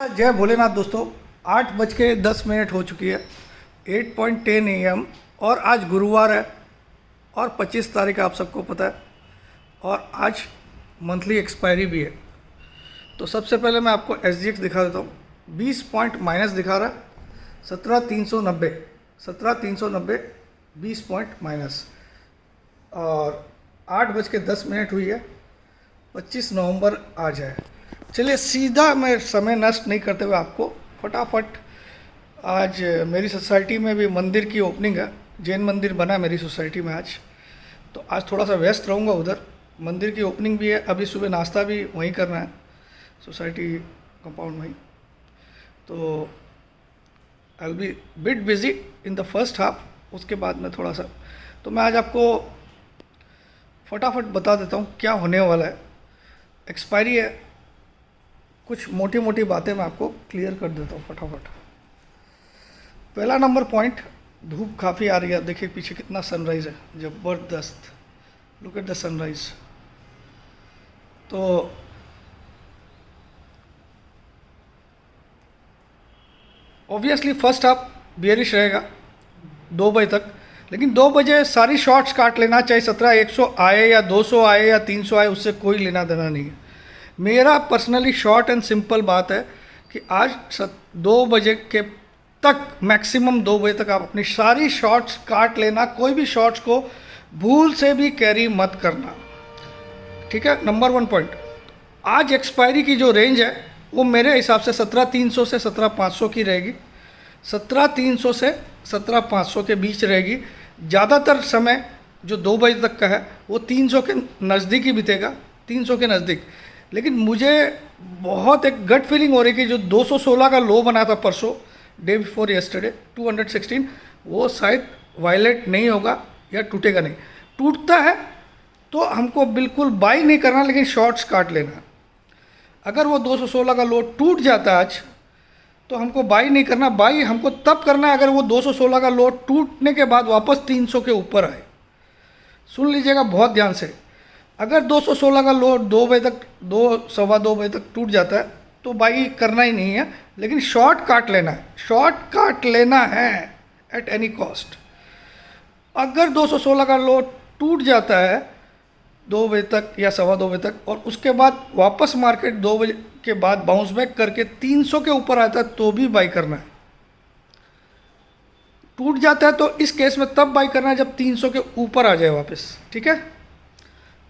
जय भोलेनाथ दोस्तों। 8:10 हो चुकी है, 8:10 AM, और आज गुरुवार है और 25 तारीख आप सबको पता है, और आज मंथली एक्सपायरी भी है। तो सबसे पहले मैं आपको SGX दिखा देता हूँ। 20 पॉइंट माइनस दिखा रहा है, 17,390, 20 पॉइंट माइनस। और 8:10 हुई है, 25 नवंबर आज है। चलिए सीधा मैं समय नष्ट नहीं करते हुए आपको फटाफट, आज मेरी सोसाइटी में भी मंदिर की ओपनिंग है, जैन मंदिर बना है मेरी सोसाइटी में आज, तो आज थोड़ा सा व्यस्त रहूँगा उधर। मंदिर की ओपनिंग भी है, अभी सुबह नाश्ता भी वहीं करना है सोसाइटी कंपाउंड में ही। तो I will be bit busy in the first half, उसके बाद में थोड़ा सा, तो मैं आज आपको फटाफट बता देता हूँ क्या होने वाला है। एक्सपायरी है, कुछ मोटी मोटी बातें मैं आपको क्लियर कर देता हूँ फटाफट। पहला नंबर पॉइंट, धूप काफ़ी आ रही है, देखिए पीछे कितना सनराइज है, ज़बरदस्त। Look at the sunrise. तो ऑब्वियसली फर्स्ट हाफ बियरिश रहेगा 2 बजे तक, लेकिन 2 बजे सारी शॉर्ट्स काट लेना, चाहे 17,100 आए या 200 आए या 300 आए, उससे कोई लेना देना नहीं है। मेरा पर्सनली शॉर्ट एंड सिंपल बात है कि आज 2 बजे के तक, मैक्सिमम 2 बजे तक आप अपनी सारी शॉर्ट्स काट लेना, कोई भी शॉर्ट्स को भूल से भी कैरी मत करना, ठीक है। नंबर 1 पॉइंट, आज एक्सपायरी की जो रेंज है वो मेरे हिसाब से 17,300 से 17,500 की रहेगी, 17,300 से 17,500 के बीच रहेगी। ज़्यादातर समय जो 2 बजे तक का है वो 300 के नज़दीक ही बीतेगा, 300 के नज़दीक। लेकिन मुझे बहुत एक गट फीलिंग हो रही है कि जो 216 का लो बना था परसों, डे बिफोर यस्टरडे 216, वो शायद वायलेट नहीं होगा या टूटेगा नहीं। टूटता है तो हमको बिल्कुल बाई नहीं करना, लेकिन शॉर्ट्स काट लेना। अगर वो 216 का लो टूट जाता है आज, तो हमको बाई नहीं करना। बाई हमको तब करना है अगर वो 216 का लो टूटने के बाद वापस 300 के ऊपर आए। सुन लीजिएगा बहुत ध्यान से, अगर 216 का लो 2 बजे तक, 2 सवा 2 बजे तक टूट जाता है तो बाई करना ही नहीं है, लेकिन शॉर्ट काट लेना है, शॉर्ट काट लेना है एट एनी कॉस्ट। अगर 216 का लो टूट जाता है 2 बजे तक या सवा 2 बजे तक, और उसके बाद वापस मार्केट 2 बजे के बाद बाउंस बैक करके 300 के ऊपर आता है, तो भी बाई करना है। टूट जाता है तो इस केस में तब बाई करना है जब 300 के ऊपर आ जाए वापस, ठीक है।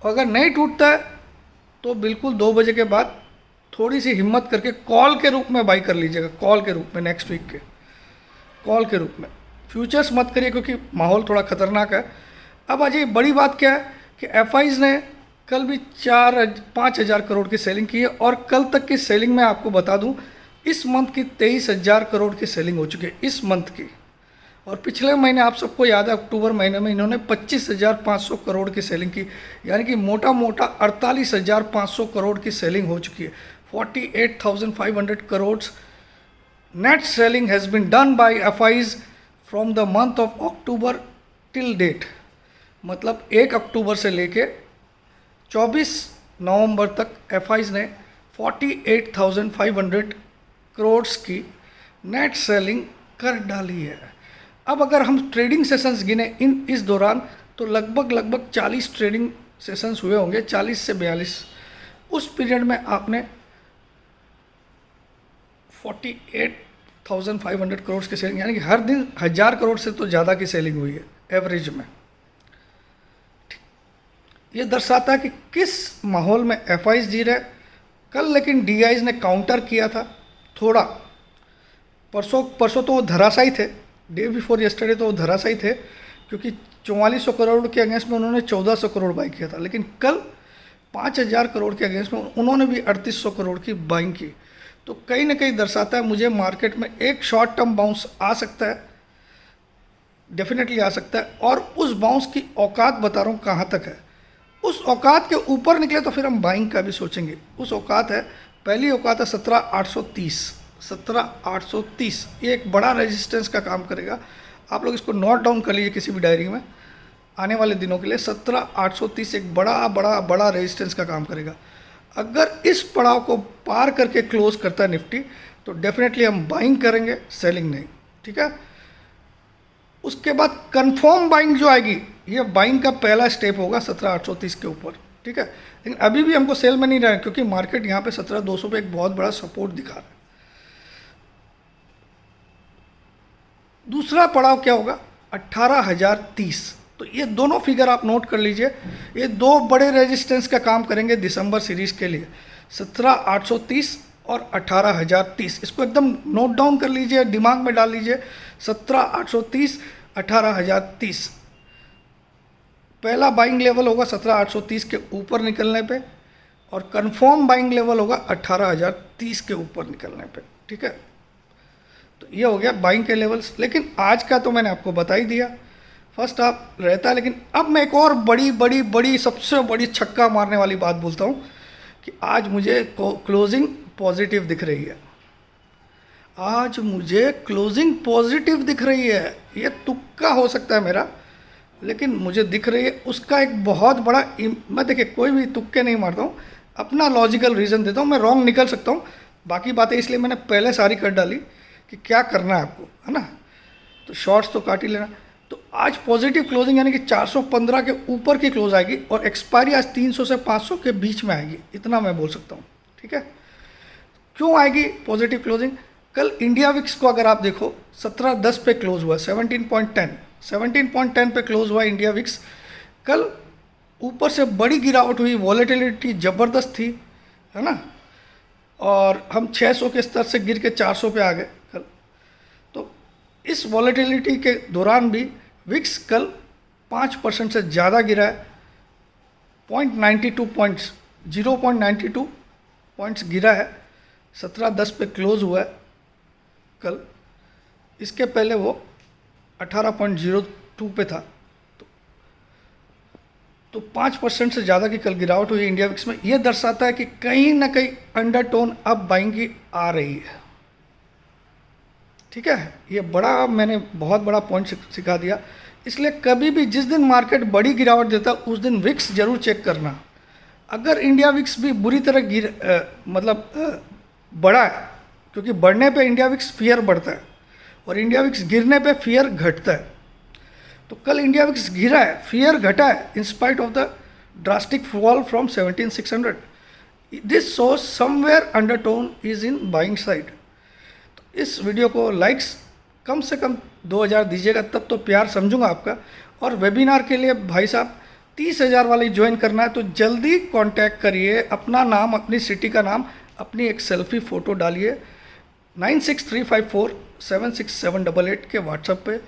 अगर नहीं टूटता है तो बिल्कुल 2 बजे के बाद थोड़ी सी हिम्मत करके कॉल के रूप में बाई कर लीजिएगा, कॉल के रूप में, नेक्स्ट वीक के कॉल के रूप में। फ्यूचर्स मत करिए क्योंकि माहौल थोड़ा खतरनाक है। अब आज ये बड़ी बात क्या है कि FIs ने कल भी 5,000 करोड़ की सेलिंग की है, और कल तक की सेलिंग में आपको बता दूं, इस मंथ की 23,000 करोड़ की सेलिंग हो चुकी है इस मंथ की। और पिछले महीने आप सबको याद है, अक्टूबर महीने में इन्होंने 25,500 करोड़ की सेलिंग की, यानी कि मोटा मोटा 48,500 करोड़ की सेलिंग हो चुकी है। 48,500 crore net selling has been done by FIs from the month of October till date. मतलब 1 अक्टूबर से लेके 24 नवंबर तक FIs ने 48,500 करोड़ की नेट सेलिंग कर डाली है। अब अगर हम ट्रेडिंग सेशंस गिने इस दौरान, तो लगभग 40 ट्रेडिंग सेशंस हुए होंगे, 40 से 42। उस पीरियड में आपने 48,500 करोड़ की सेलिंग, यानी कि हर दिन 1,000 करोड़ से तो ज़्यादा की सेलिंग हुई है एवरेज में। ये दर्शाता है कि किस माहौल में FIs जी रहे। कल लेकिन DIs ने काउंटर किया था थोड़ा, परसों तो वो धराशायी थे, डे बिफोर यस्टरडे तो वो धराशायी थे, क्योंकि 4400 करोड़ के अगेंस्ट में उन्होंने 1400 करोड़ बाई किया था। लेकिन कल 5,000 करोड़ के अगेंस्ट में उन्होंने भी 3800 करोड़ की बाइंग की। तो कहीं ना कहीं दर्शाता है मुझे मार्केट में एक शॉर्ट टर्म बाउंस आ सकता है, डेफिनेटली आ सकता है। और उस बाउंस की औकात बता रहा हूँ कहाँ तक है। उस औकात के ऊपर निकले तो फिर हम बाइंग का भी सोचेंगे। उस औकात है, पहली औकात है 17,830, 17,830। ये एक बड़ा रेजिस्टेंस का काम करेगा। आप लोग इसको नोट डाउन कर लीजिए किसी भी डायरी में आने वाले दिनों के लिए। 17,830 एक बड़ा रेजिस्टेंस का काम करेगा। अगर इस पड़ाव को पार करके क्लोज करता है निफ्टी, तो डेफिनेटली हम बाइंग करेंगे, सेलिंग नहीं। ठीक है, उसके बाद कंफर्म बाइंग जो आएगी, ये बाइंग का पहला स्टेप होगा 17,830 के ऊपर। ठीक है, लेकिन अभी भी हमको सेल में नहीं रहा है, क्योंकि मार्केट यहाँ पे 17,200 पे एक बहुत बड़ा सपोर्ट दिखा रहा है। दूसरा पड़ाव क्या होगा, 18,030। तो ये दोनों फिगर आप नोट कर लीजिए, ये दो बड़े रेजिस्टेंस का काम करेंगे दिसंबर सीरीज के लिए, 17,830 और 18,030। इसको एकदम नोट डाउन कर लीजिए, दिमाग में डाल लीजिए, 17,830, 18,030। पहला बाइंग लेवल होगा 17,830 के ऊपर निकलने पे, और कंफर्म बाइंग लेवल होगा 18,030 के ऊपर निकलने पे। ठीक है, तो ये हो गया बाइंग के लेवल्स। लेकिन आज का तो मैंने आपको बता ही दिया, फर्स्ट हाफ रहता है। लेकिन अब मैं एक और बड़ी बड़ी बड़ी सबसे बड़ी छक्का मारने वाली बात बोलता हूँ कि आज मुझे क्लोजिंग पॉजिटिव दिख रही है। आज मुझे क्लोजिंग पॉजिटिव दिख रही है। ये तुक्का हो सकता है मेरा, लेकिन मुझे दिख रही है। उसका एक बहुत बड़ा मैं देखिए कोई भी तुक्के नहीं मारता हूँ, अपना लॉजिकल रीज़न देता हूँ। मैं रॉन्ग निकल सकता हूँ, बाकी बातें इसलिए मैंने पहले सारी कर डाली कि क्या करना है आपको, है ना। तो शॉर्ट्स तो काट ही लेना। तो आज पॉजिटिव क्लोजिंग यानी कि 415 के ऊपर की क्लोज आएगी, और एक्सपायरी आज 300 से 500 के बीच में आएगी, इतना मैं बोल सकता हूँ। ठीक है, क्यों आएगी पॉजिटिव क्लोजिंग? कल इंडिया विक्स को अगर आप देखो 1710 पे क्लोज हुआ, 17.10 पे क्लोज हुआ इंडिया विक्स। कल ऊपर से बड़ी गिरावट हुई, वॉलेटिलिटी ज़बरदस्त थी, है ना, और हम 600 के स्तर से गिर के 400 पे आ गए कल। तो इस वॉलेटिलिटी के दौरान भी विक्स कल 5% से ज़्यादा गिरा है, 0.92 पॉइंट्स गिरा है। 1710 पे क्लोज हुआ है कल। इसके पहले वो 18.02 पे था। तो 5% से ज़्यादा की कल गिरावट हुई इंडिया विक्स में। ये दर्शाता है कि कहीं ना कहीं अंडरटोन अब बाइंग की आ रही है। ठीक है, ये बड़ा मैंने बहुत बड़ा पॉइंट सिखा दिया। इसलिए कभी भी जिस दिन मार्केट बड़ी गिरावट देता उस दिन विक्स जरूर चेक करना। अगर इंडिया विक्स भी बुरी तरह बढ़ा है, क्योंकि बढ़ने पे इंडिया विक्स फियर बढ़ता है और इंडिया विक्स गिरने पे फियर घटता है। तो कल इंडिया विक्स गिरा है, फियर घटा है, in spite of the drastic fall from 17,600। This shows somewhere undertone is in buying side. तो इस वीडियो को लाइक्स कम से कम 2000 दीजिएगा, तब तो प्यार समझूंगा आपका। और वेबिनार के लिए भाई साहब 30,000 वाली ज्वाइन करना है तो जल्दी कांटेक्ट करिए। अपना नाम, अपनी सिटी का नाम, अपनी एक सेल्फी फ़ोटो डालिए 9635476788 के व्हाट्सएप पे।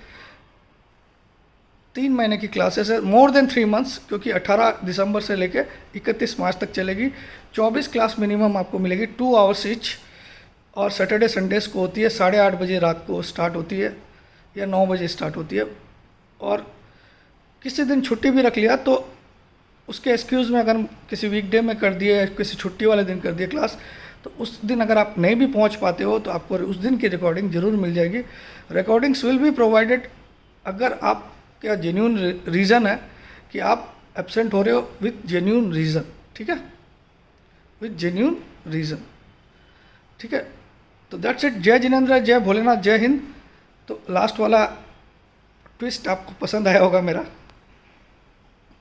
3 महीने की क्लासेस है, मोर देन 3 मंथ्स, क्योंकि 18 दिसंबर से लेके 31 मार्च तक चलेगी। 24 क्लास मिनिमम आपको मिलेगी, 2 आवर्स ईच। और सैटरडे संडेज को होती है 8:30 बजे रात को स्टार्ट होती है, या 9 बजे स्टार्ट होती है। और किसी दिन छुट्टी भी रख लिया तो उसके एक्सक्यूज़ में, अगर हम किसी वीकडे में कर दिए, किसी छुट्टी वाले दिन कर दिए क्लास, तो उस दिन अगर आप नहीं भी पहुंच पाते हो तो आपको उस दिन की रिकॉर्डिंग ज़रूर मिल जाएगी। रिकॉर्डिंग्स विल बी प्रोवाइडेड अगर आप क्या जेन्यून रीज़न है कि आप एब्सेंट हो रहे हो, विथ जेन्यून रीज़न। ठीक है, विथ जेन्यून रीज़न। ठीक है, तो दैट्स इट। जय जिनेंद्र, जय भोलेनाथ, जय हिंद। तो लास्ट वाला ट्विस्ट आपको पसंद आया होगा मेरा।